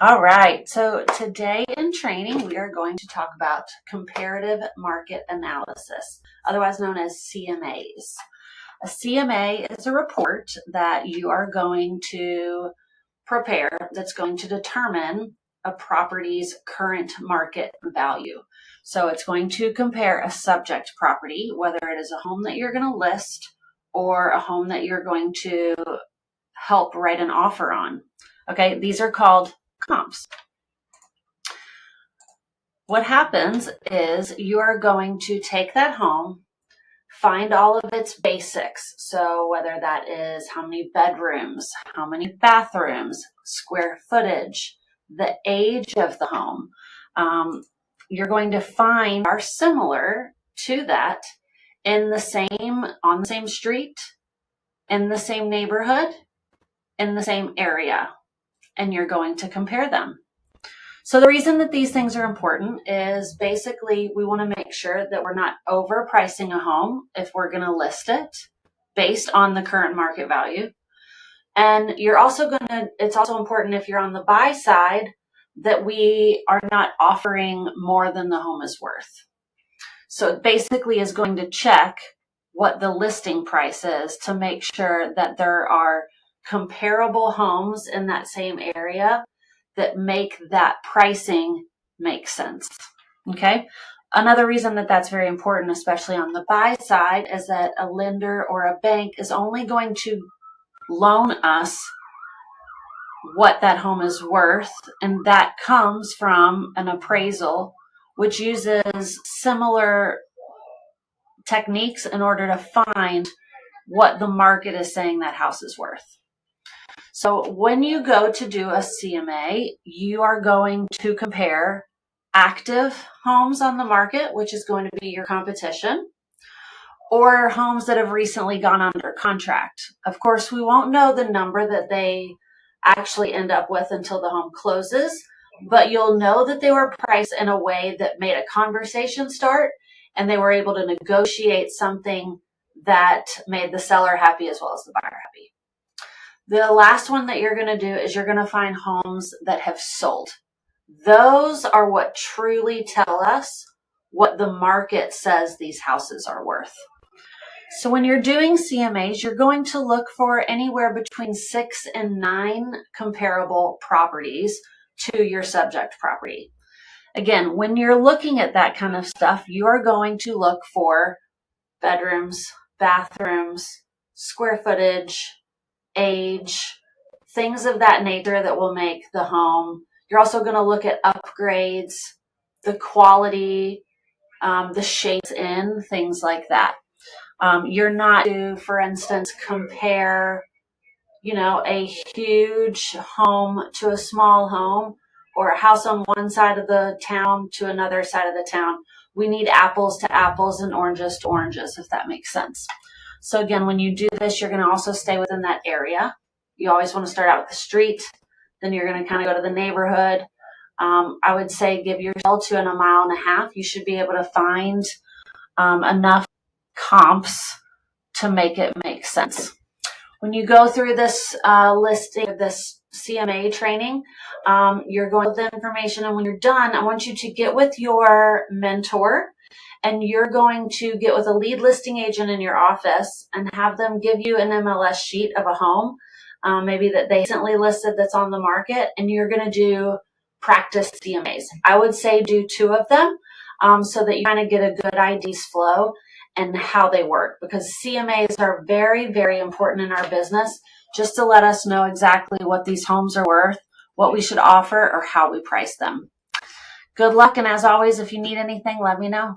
All right, so today in training, we are going to talk about comparative market analysis, otherwise known as CMAs. A CMA is a report that you are going to prepare that's going to determine a property's current market value. So it's going to compare a subject property, whether it is a home that you're going to list or a home that you're going to help write an offer on. Okay, these are called comps. What happens is you are going to take that home, find all of its basics. So whether that is how many bedrooms, how many bathrooms, square footage, the age of the home, you're going to find are similar to that on the same street, in the same neighborhood, in the same area, and you're going to compare them. So the reason that these things are important is basically we want to make sure that we're not overpricing a home if we're going to list it based on the current market value. And it's also important if you're on the buy side that we are not offering more than the home is worth. So it basically is going to check what the listing price is to make sure that there are comparable homes in that same area that make that pricing make sense. Okay. Another reason that that's very important, especially on the buy side, is that a lender or a bank is only going to loan us what that home is worth, and that comes from an appraisal, which uses similar techniques in order to find what the market is saying that house is worth. So when you go to do a CMA, you are going to compare active homes on the market, which is going to be your competition, or homes that have recently gone under contract. Of course, we won't know the number that they actually end up with until the home closes, but you'll know that they were priced in a way that made a conversation start, and they were able to negotiate something that made the seller happy as well as the buyer happy. The last one that you're going to do is you're going to find homes that have sold. Those are what truly tell us what the market says these houses are worth. So when you're doing CMAs, you're going to look for anywhere between 6 and 9 comparable properties to your subject property. Again, when you're looking at that kind of stuff, you are going to look for bedrooms, bathrooms, square footage, age, things of that nature that will make the home. You're also going to look at upgrades, the quality, the shades in, things like that. You're not to, for instance, compare, a huge home to a small home or a house on one side of the town to another side of the town. We need apples to apples and oranges to oranges, if that makes sense. So again, when you do this, you're going to also stay within that area. You always want to start out with the street. Then you're going to kind of go to the neighborhood. I would say give yourself 2 1/2 miles. You should be able to find enough comps to make it make sense. When you go through this listing, this CMA training, you're going with the information. And when you're done, I want you to get with your mentor, and you're going to get with a lead listing agent in your office and have them give you an MLS sheet of a home, maybe that they recently listed that's on the market, and you're going to do practice CMAs. I would say do 2 of them so that you kind of get a good ideas flow and how they work, because CMAs are very, very important in our business, just to let us know exactly what these homes are worth, what we should offer, or how we price them. Good luck, and as always, if you need anything, let me know.